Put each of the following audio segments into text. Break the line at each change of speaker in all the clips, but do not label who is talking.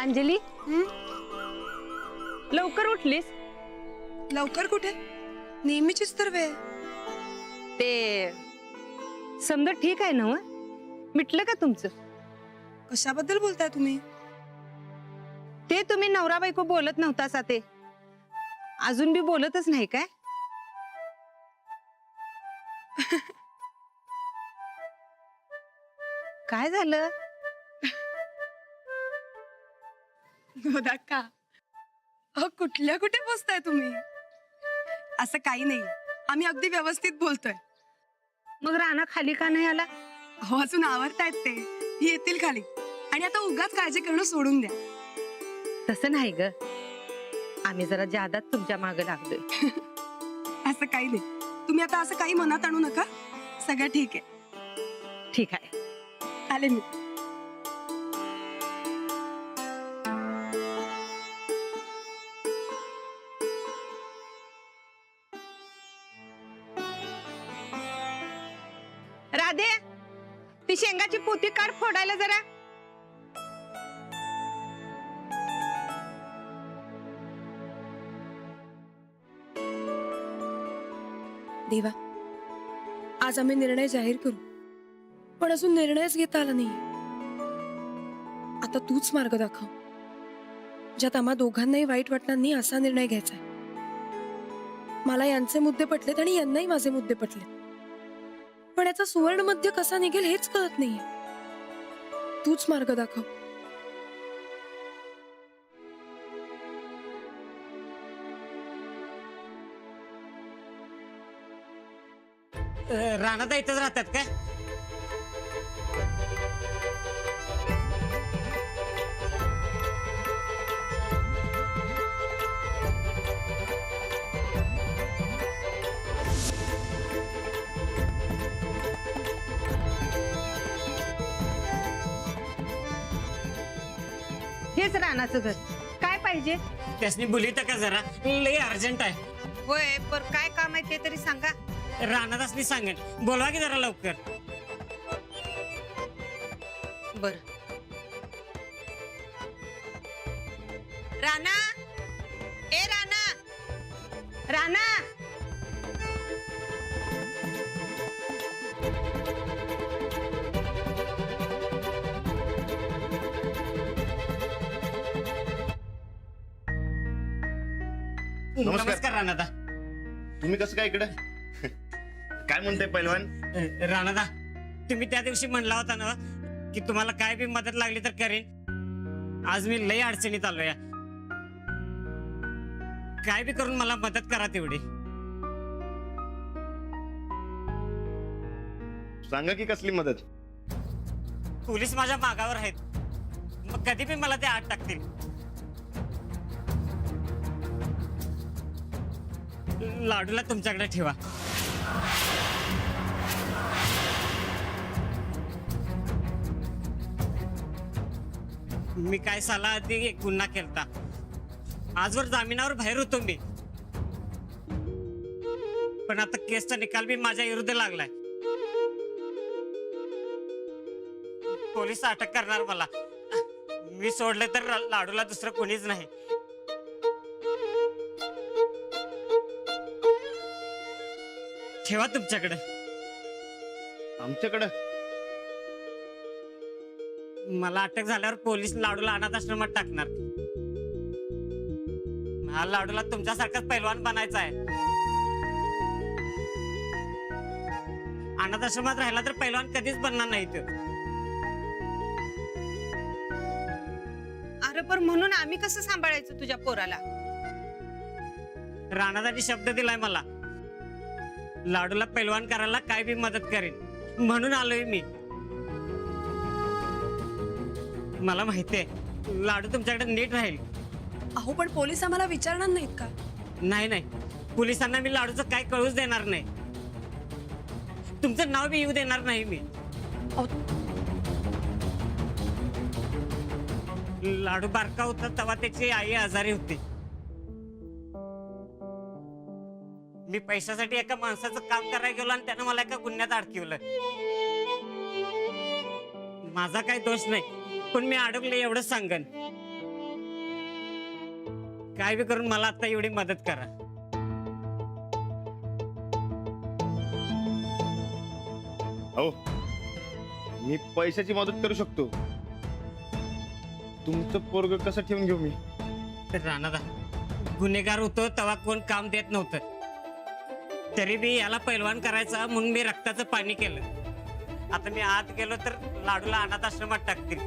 अंजली लवकर उठलीस?
लवकर कुठे, नेहमीचीच तर वेळ.
ते समजा ठीक आहे ना? मिटलं का तुमचं?
कशाबद्दल बोलताय तुम्ही?
ते तुम्ही नवरा बायको बोलत नव्हता ते अजून बी बोलतच नाही काय? काय झालं?
गोदाक्का, अहो कुठल्या कुठे बसताय तुम्ही? असं काही नाही, आम्ही अगदी व्यवस्थित बोलतोय.
मग राणा खाली का नाही आला?
हो, अजून आवरतायत ते, येतील खाली. आणि आता उगाच काळजी करणं सोडून द्या.
तसं नाही ग, आम्ही जरा जादाच तुमच्या मागे लागलोय.
असं काही नाही, तुम्ही आता असं काही मनात आणू नका. सगळं ठीक आहे.
ठीक आहे.
आले मी.
राधे, ती शेंगाची पोती काढ फोडायला जरा.
देवा, आज आम्ही निर्णय जाहीर करू, पण अजून निर्णयच घेता आला नाही. आता तूच मार्ग दाखव, ज्यात आम्हा दोघांनाही वाईट वाटणार नाही असा निर्णय घ्यायचा. मला यांचे मुद्दे पटलेत आणि यांनाही माझे मुद्दे पटलेत, पण याचा सुवर्ण मध्य कसा निघेल हेच कळत नाहीये. तूच मार्ग दाखव.
राणादा इथंच राहतात काय?
हेच राणाचं घर. काय पाहिजे?
त्यासनी बोलित का जरा, लय अर्जंट आहे.
होय, पण काय काम आहे ते तरी सांगा.
राणादासनी सांगेन, बोलवा की जरा लवकर.
बर. राणा, ए राणा, राणा.
नमस्कार राणादा.
तुम्ही कसं काय इकडे? काय म्हणताय पैलवान?
राणादा, तुम्ही त्या दिवशी म्हणला होता ना की तुम्हाला काय बी मदत लागली तर करेन. आज मी लय अडचणीत आलोय. काय बी करून मला मदत करा तेवढी.
सांगा की कसली मदत?
पोलीस माझ्या मागावर आहेत, मग कधी बी मला ते आत टाकतील. लाडूला तुमच्याकडे ठेवा. मी काय साला आधी एक गुन्हा केलता. आजवर जामिनावर बाहेर होतो मी, पण आता केसचा निकाल बी माझ्या विरुद्ध लागलाय. पोलीस अटक करणार मला. मी सोडलं तर लाडूला दुसरं कोणीच नाही. ठेवा तुमच्याकडे.
आमच्याकडं?
मला अटक झाल्यावर पोलीस लाडूला अनाथ आश्रमात टाकणार. हा लाडूला तुमच्यासारखाच पैलवान बनायचा आहे. अनाथ आश्रमात राहिला तर पैलवान कधीच बनणार नाही तो.
अरे पण म्हणून आम्ही कसं सांभाळायचं तुझ्या पोराला?
राणादानी शब्द दिलाय मला, लाडूला पैलवान करायला काय बी मदत करेन, म्हणून आलोय मी. मला माहितीये लाडू तुमच्याकडे नीट राहील.
अहो, पण पोलीस आम्हाला विचारणार नाहीत का?
नाही नाही, पोलिसांना मी लाडूचं काय कळूच देणार नाही. तुमचं नाव बी येऊ देणार नाही मी.
अहो,
लाडू बारका होता तेव्हा त्याची आई आजारी होती. मी पैशासाठी एका माणसाचं काम करायला गेलो आणि त्यानं मला एका गुन्ह्यात अडकवलं. माझा काही दोष नाही, पण मी अडकले एवढंच सांगन. काय बी करून मला आता एवढी मदत करा.
हो, मी पैशाची मदत करू शकतो. तुमचं पोरग कसं ठेवून घेऊ मी?
तर राणादा गुन्हेगार होतो तेव्हा कोण काम देत नव्हतं. तरी बी याला पैलवान करायचा म्हणून मी रक्ताचं पाणी केलं. आता मी आत गेलो तर लाडूला अनाथ आश्रमात टाकतील.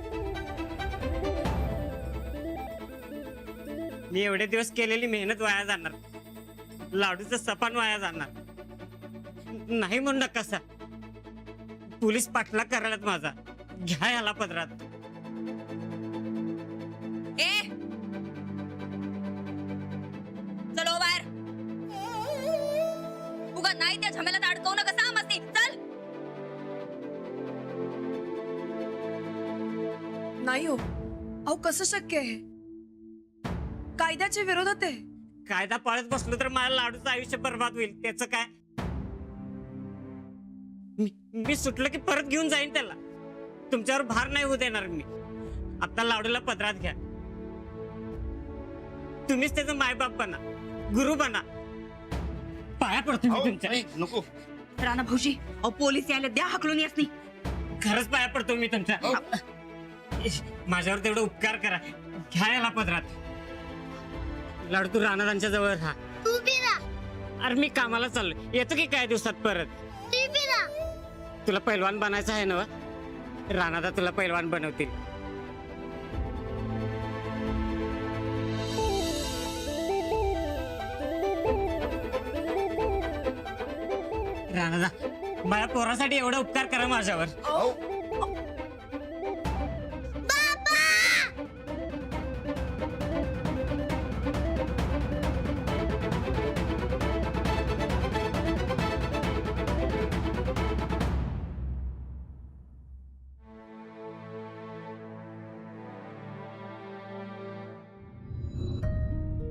मी एवढे दिवस केलेली मेहनत वाया जाणार. लाडूचं सपान वाया जाणार. नाही म्हणू नका कसा पोलीस पाठला करायलात माझा. घ्या याला पदरात.
ए चलो बाहेर. उगा नाही त्या झमेल्यात अडकवू नका मस्ती. चल.
नाही हो, अहो कसं शक्य आहे? कायद्याच्या विरोधात आहे.
कायदा पाळत बसलो तर माझ्या लाडूचं आयुष्य बर्बाद होईल. त्याचं काय? मी सुटलं की परत घेऊन जाईन त्याला. तुमच्यावर भार नाही होऊ देणार मी. आता लाडूला पदरात घ्या. तुम्हीच त्याचा मायबाप बना, गुरु बना. पाया पडतो मी
अहो,
तुमच्या.
नाही, नको.
राणा भाऊजी अहो पोलीस यायला द्या हाकलून यासनी.
खरंच पाया पडतो मी तुमच्या. माझ्यावर तेवढं उपकार करा. घ्या याला पदरात. लाडू तू राणादांच्या जवळ राहा.
तू बी ना.
अरे मी कामाला चाललोय. येतो की काय दिवसात परत.
तू बी ना.
तुला पैलवान बनायचं आहे ना? राणादा तुला पैलवान बनवतील. राणादा माझ्या पोरासाठी एवढा उपकार करा माझ्यावर.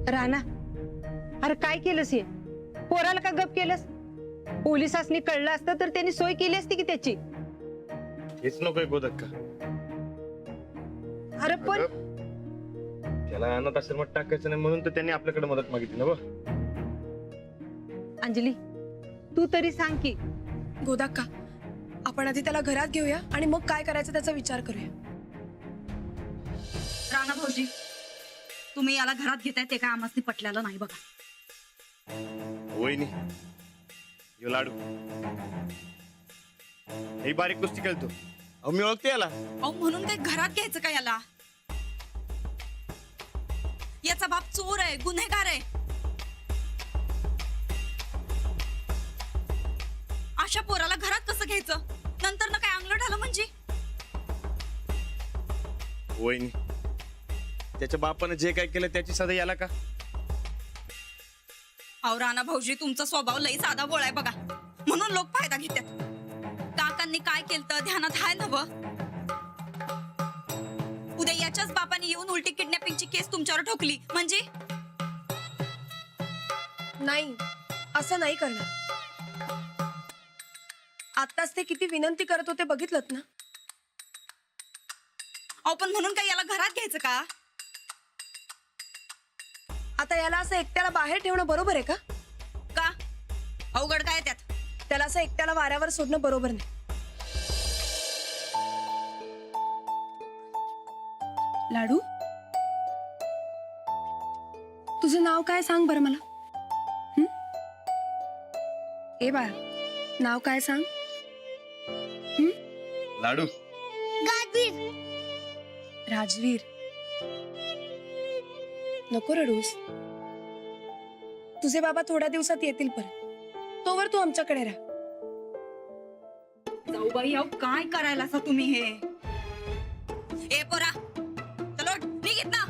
राणा, अरे काय केलंस हे? पोराला का गप केलंस? पोलिसांनी कळलं असतं तर त्यांनी सोय केली असती की त्याची.
हेच नकोय गोदक्का.
अरे पण
त्याला अनाथ आश्रमात टाकायचं नाही म्हणून तर त्यांनी आपल्याकडे मदत मागितली ना.
अंजली, तू तरी सांग की.
गोदाक्का, आपण आधी त्याला घरात घेऊया आणि मग काय करायचं त्याचा विचार करूया.
राणा भाऊजी तुम्ही याला घरात घेताय ते काय आम्हाला पटलेलं नाही बघा.
वहिनी, यो लाडू ही बारीक कुस्ती खेळतो. अहो मी ओळखते याला.
अहो म्हणून काय घरात घ्यायचं का याला? याचा बाप चोर आहे, गुन्हेगार आहे. अशा पोराला घरात कसं घ्यायचं? नंतर ना काय अंगलट आलं म्हणजे?
वहिनी, त्याच्या बापानं जे काय केलं त्याची सजा याला का?
अहो राणा भाऊजी तुमचा स्वभाव लई साधा बोळाय बघा. म्हणून लोक फायदा घेतात. काकांनी काय केलं ध्यानात हाय नवं? उद्या याच्याच बापाने येऊन उलटी किडनॅपिंगची केस तुमच्यावर ठोकली म्हणजे?
नाही, असं नाही करणार. आत्ताच ते किती विनंती करत होते बघितलं ना.
अहो पण म्हणून काय याला घरात घ्यायचं का?
आता याला असं एकट्याला बाहेर ठेवणं बरोबर आहे का?
का अवघड काय त्यात?
त्याला असं एकट्याला वाऱ्यावर सोडणं बरोबर नाही. लाडू, तुझं नाव काय सांग बरं मला. ए बाळा, नाव काय सांग.
लाडू.
गाजवीर.
राजवीर. नको रडूस. तुझे बाबा थोड्या दिवसात येतील परत. तोवर तू आमच्याकडे राहा.
जाऊ बाई अहो काय करायला असा तुम्ही हे? ए पोरा चलो निघित ना.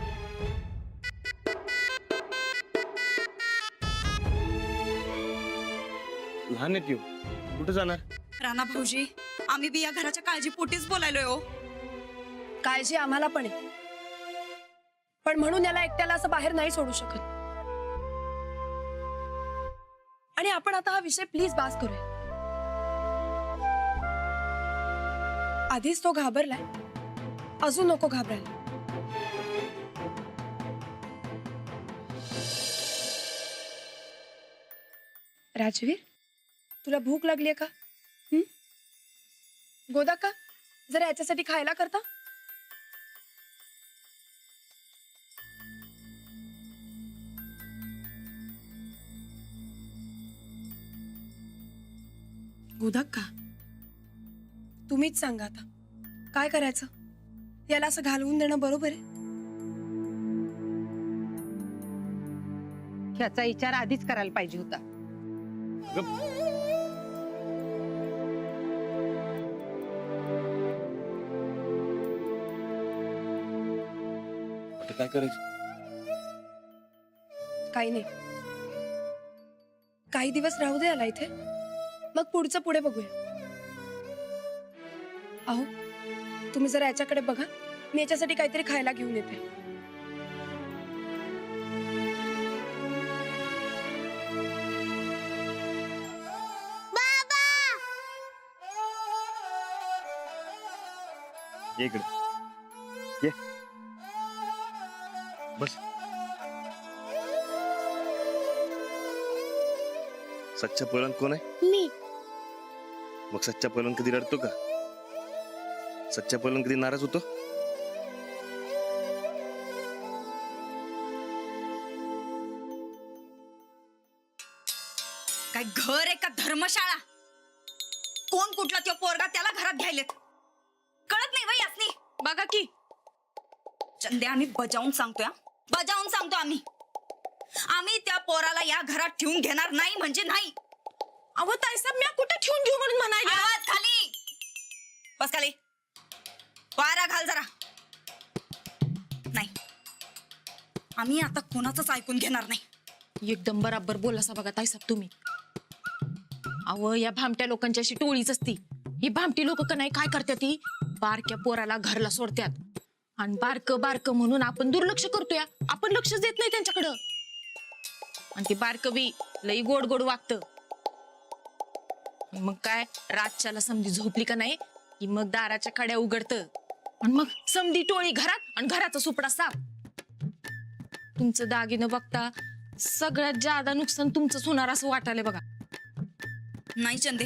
लहान आहेत येऊ. कुठं जाणार?
राणा भाऊजी आम्ही बी या घराच्या काळजी पोटीच बोलायलोय हो.
काळजी आम्हाला पण आहे, पण म्हणून याला एकट्याला असं बाहेर नाही सोडू शकत. आणि आपण आता हा विषय प्लीज बास करूया. आधीच तो घाबरलाय, अजून नको घाबरायला. राजवीर, तुला भूक लागली का? गोदा का जरा याच्यासाठी खायला करता. गोदाक का तुम्हीच सांगा आता काय करायचं. याला असं घालवून देणं बरोबर आहे?
ह्याचा विचार आधीच करायला पाहिजे होता.
आता काय करायचं?
काही नाही, काही दिवस राहू दे याला इथे, मग पुढचं पुढे बघूया. अहो तुम्ही जरा याच्याकडे बघा, मी याच्यासाठी काहीतरी खायला घेऊन येते.
बाबा
ये इकडे ये बस. सच्चा पळण कोण आहे?
मी
मग सच्चा पळण कधी रडतो का? सच्चा पळण कधी नाराज होतो?
काय घर आहे का धर्मशाळा? कोण कुठला तो पोरगा त्याला घरात घ्यायलेत? कळत नाही बाई यासनी.
बघा की
चंदे, आम्ही बजावून सांगतोय, बजावून सांगतो आम्ही. आम्ही त्या पोराला या घरात ठेवून घेणार नाही म्हणजे नाही.
अहो ताईसाहेब, मी कुठे ठेवून घेऊ म्हणून म्हणायला.
आवाज खाली बस, खाली वारा घाल जरा. नाही, आम्ही आता कोणाचंच ऐकून घेणार नाही.
एकदम बराबर बोलासा बघा ताईसाहेब तुम्ही. अव या भामट्या लोकांची अशी टोळीच असती. ही भामटी लोक का नाही काय करतात, ती बारक्या पोराला घरला सोडतात आणि बारक बारक म्हणून आपण दुर्लक्ष करतोय. आपण लक्षच देत नाही त्यांच्याकडं. आणि ती बारक बी लई गोड गोड वागतं. मग काय रातच्याला समधी झोपली का नाही की मग दाराच्या कड्या उघडतं आणि मग समधी टोळी घरात आणि घराचा सुपडा साफ. तुमचं दागिनं बघता सगळ्यात ज्यादा नुकसान तुमचंच होणार असं वाटायलंय बघा.
नाही चंदे,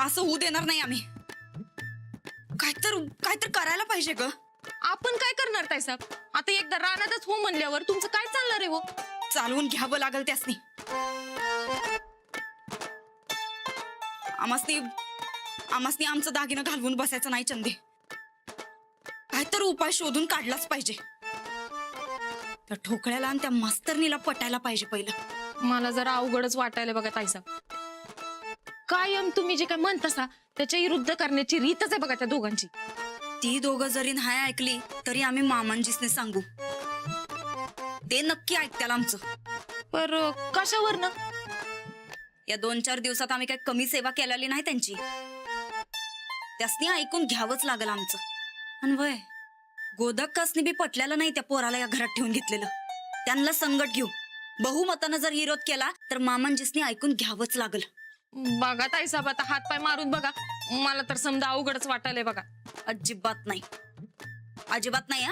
असं होऊ देणार नाही आम्ही. काहीतर करायला पाहिजे ग.
आपण काय करणार ताईसाहेब? आता एकदा रानातच हो म्हणल्यावर तुमचं काय चालणार आहे? हो
चालवून घ्यावं लागल त्यासनी. आमासनी आमचं दागिनं घालवून बसायचं नाही चंदे. काहीतरी उपाय शोधून काढलाच पाहिजे. त्या ठोकळ्याला आणि त्या मास्तरनीला पटायला पाहिजे पहिलं.
मला जरा अवघडच वाटायला बघा ताईसाहेब. कायम तुम्ही जे काय म्हणतासा त्याच्या विरुद्ध करण्याची रीतच आहे बघा त्या दोघांची.
ती दोघं जरी नाही ऐकली तरी आम्ही मामांजीसने सांगू. ते नक्की ऐकत्याला आमचं.
पर कशावरनं?
या 2-4 दिवसात आम्ही काही कमी सेवा केलेली नाही त्यांची. त्यासनी ऐकून घ्यावंच लागल आमचं. आणि वय गोदक्कासनी बी पटल्याला नाही त्या पोराला या घरात ठेवून घेतलेलं. त्यांना संकट घेऊ. बहुमतानं जर विरोध केला तर मामांजीसनी ऐकून घ्यावंच लागल.
बघा ताईसाहेब, आता हात पाय मारून बघा. मला तर समजा अवघडच वाटायलंय बघा.
अजिबात नाही, अजिबात नाही.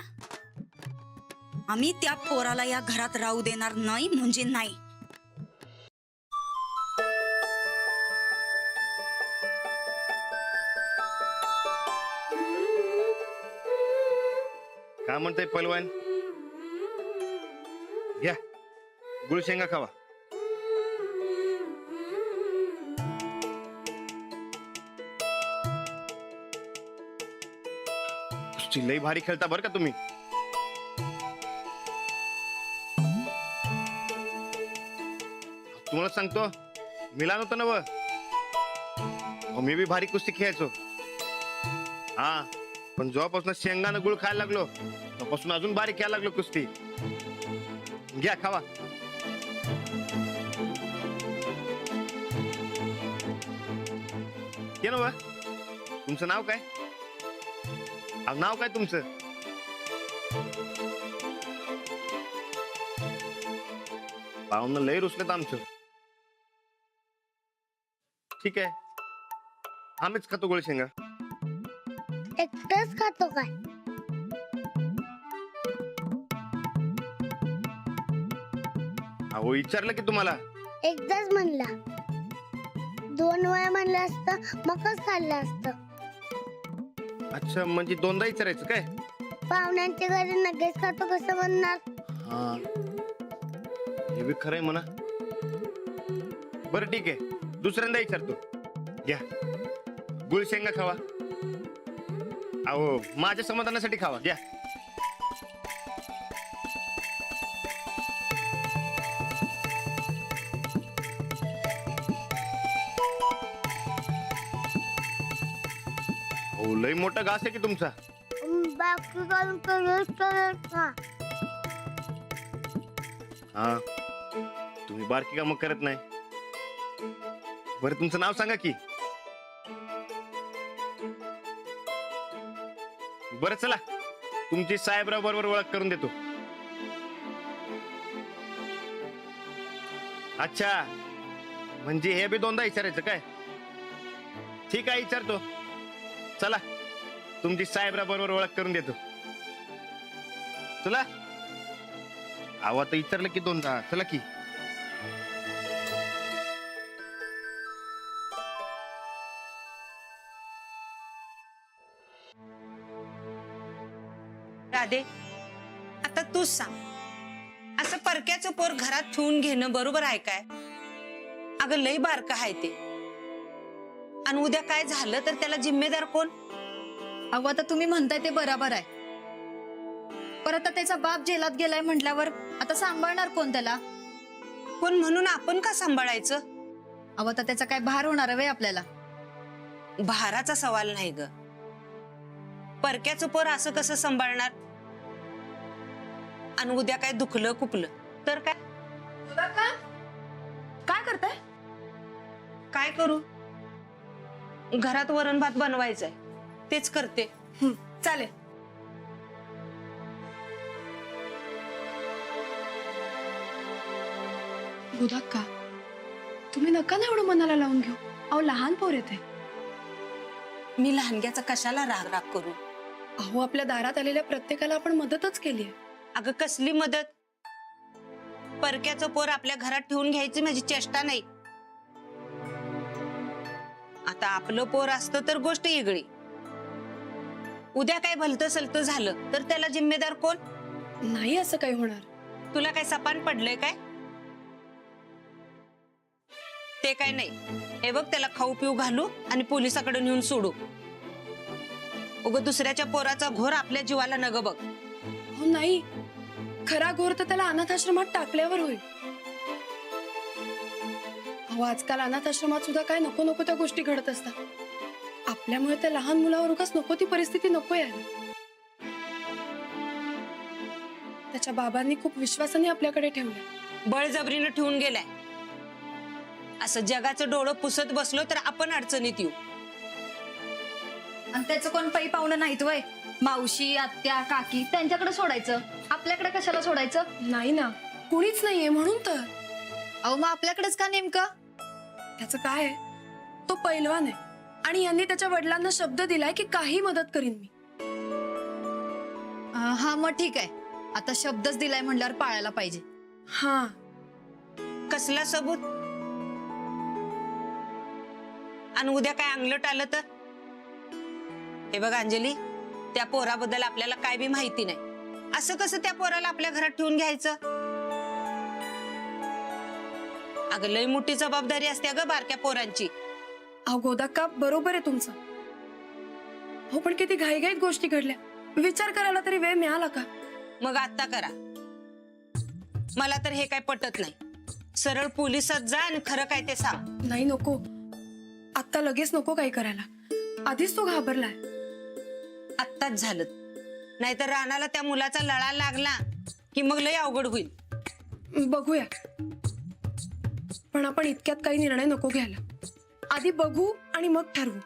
आम्ही त्या पोराला या घरात राहू देणार नाही म्हणजे नाही.
काय म्हणताय पलवान? घ्या गुळशेंगा खावा. कुस्ती लई भारी खेळता बरं का तुम्ही. तुम्हाला सांगतो, मिलान होतं ना व, मी बी भारी कुस्ती खेळायचो. हा, पण जेव्हापासून शेंगानं गुळ खायला लागलो तेव्हापासून अजून बारीक खेळायला लागलो कुस्ती. घ्या खावा. ये ना व, तुमचं नाव काय? नाव काय तुमचं? पाहुणं लय रुसलेत आमचं. ठीक आहे, आम्हीच खातो गोळशेंगा.
एकटाच खातो काय?
अहो विचारलं की तुम्हाला.
एकदाच म्हणला. 2 वेळा म्हणलं असतं मगच खाल्लं असतं.
अच्छा, म्हणजे दोनदा विचारायचं काय?
पाहुण्यांच्या घरी नगेच खातो कसं म्हणणार?
हा, हे बी खरंय म्हणा. बरं ठीक आहे, दुसऱ्यांदा विचारतो. घ्या, गुळशेंगा खावा. अहो माझ्या समाधानासाठी खावा. घ्या. अहो लय मोठा घास आहे की तुमचा.
बाकी करून करत खा.
हा, तुम्ही बारकी कामं करत नाही. बरं तुमचं नाव सांगा की. बरं चला, तुमची साहेबराव बरोबर ओळख करून देतो. अच्छा, म्हणजे हे बी दोनदा विचारायचं काय? ठीक आहे, विचारतो. चला, तुमची साहेबराव बरोबर ओळख करून देतो. चला. अहो आता विचारलं की दोनदा. चला की.
राधे, आता तूच सांग, असं परक्याचं पोर घरात ठेवून घेणं बरोबर आहे काय? अगं लई बारकं आहे ते, आणि उद्या काय झालं तर त्याला जिम्मेदार कोण?
अहो आता तुम्ही म्हणताय ते बरोबर आहे, परत आता त्याचा बाप जेलात गेलाय म्हटल्यावर आता सांभाळणार कोण त्याला?
पण म्हणून आपण का सांभाळायचं?
अहो आता त्याचा काय भार होणार आहे आपल्याला?
भाराचा सवाल नाही ग. परक्याचं पोर असं कसं सांभाळणार? आणि उद्या काय दुखलं कुपलं तर काय?
काय करताय?
काय करू? घरात वरण भात बनवायचंय, तेच करते.
चालेल. बुधक्का, तुम्ही नका ना एवढं मनाला लावून घेऊ. अहो लहान पोर येते.
मी लहानग्याचा कशाला राग राग करू?
अहो आपल्या दारात आलेल्या प्रत्येकाला आपण मदतच केली आहे.
अगं कसली मदत? परक्याचं पोर आपल्या घरात ठेवून घ्यायची माझी चेष्टा नाही. आता आपलं पोर असतं तर गोष्ट वेगळी. उद्या काय भलतं सलतं झालं तर त्याला जिम्मेदार कोण?
नाही असं काही होणार.
तुला काय सपान पडलंय काय? ते काय नाही. हे बघ, त्याला खाऊ पिऊ घालू आणि पोलिसाकडे नेऊन सोडू. उगं दुसऱ्याच्या पोराचा घोर आपल्या जीवाला नग बघ.
हो नाही, खरा घोर तर त्याला अनाथाश्रमात टाकल्यावर होईल. अहो आजकाल अनाथाश्रमात सुद्धा काय नको नको त्या गोष्टी घडत असतात. आपल्यामुळे त्या लहान मुलावर उगाच नको ती परिस्थिती नको यायला. त्याच्या बाबांनी खूप विश्वासाने आपल्याकडे ठेवले.
बळजबरीनं ठेवून गेलाय. असं जगाचं डोळं पुसत बसलो तर आपण अडचणीत येऊ.
आणि त्याचं कोण पै पाहुणं नाहीत वय? मावशी आत्या काकी त्यांच्याकडे सोडायचं, आपल्याकडे कशाला सोडायचं?
नाही ना, कुणीच नाहीये म्हणून तर.
अहो मग आपल्याकडेच का नेमकं?
त्याचं काय आहे, तो पैलवान आहे आणि यांनी त्याच्या वडिलांना शब्द दिलाय की काही मदत करीन मी.
हा मग ठीक आहे, आता शब्दच दिलाय म्हणल्यावर पाळायला पाहिजे.
हा,
कसला सबूत? आणि उद्या काय अंगलट आलं तर? हे बघ अंजली, त्या पोराबद्दल आपल्याला काय बी माहिती नाही. असं कसं त्या पोराला आपल्या घरात ठेवून घ्यायचं? अगं लय मोठी जबाबदारी असते अगं बारक्या पोरांची.
अहो गोदाक्का बरोबर आहे तुमचं. हो पण किती घाईघाईत गोष्टी घडल्या. विचार करायला तरी वेळ मिळाला का?
मग आता करा. मला तर हे काय पटत नाही. सरळ पोलिसात जा आणि खरं काय ते सांग.
नाही नको, आता लगेच नको काही करायला. आधीच तो घाबरलाय.
आत्ताच झालं, नाहीतर रानाला त्या मुलाचा लळा लागला की मग लय अवघड होईल.
बघूया, पण आपण इतक्यात काही निर्णय नको घ्यायला. आधी बघू आणि मग ठरवू.